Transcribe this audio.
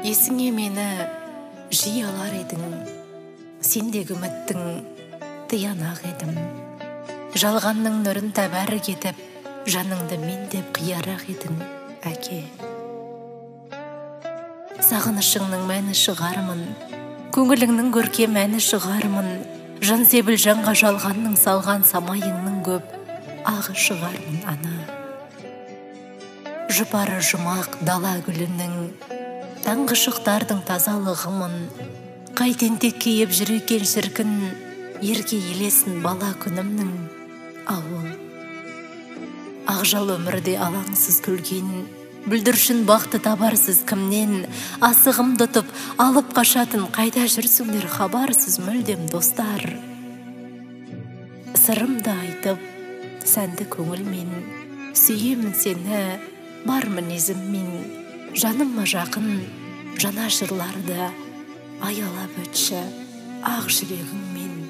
Есіңе мені жиі алар едің, сендегі үміттің тиянақ едім. Жалғанның нұрын тәбәрі кетіп, жаныңды мен деп қиярақ едің, әке. Сағынышыңның мәні шығармын, көңіліңнің көркем әні шығармын, жан себіл жанға жалғанның салған самайыңның көп ағы шығармын, ана. Жұпары жұмақ дала гүлінің, таңғы шықтардың тазалығымын, қайтен тек кейіп жүр екен шіркін, ерге елесін бала күнімнің, ауыл. Ақжал өмірде алаңсыз күлген, бүлдіршін бақты табарсыз кімнен, асығым тұтып алып қашатын, қайда жүрсіңдер хабарсыз мүлдем достар. Сырымды айтып, сәнді көңілмен, сүйемін сені бар мінезіммен, жаныма жақын жана жырларды аялап өтші ақ жүрегіңмен.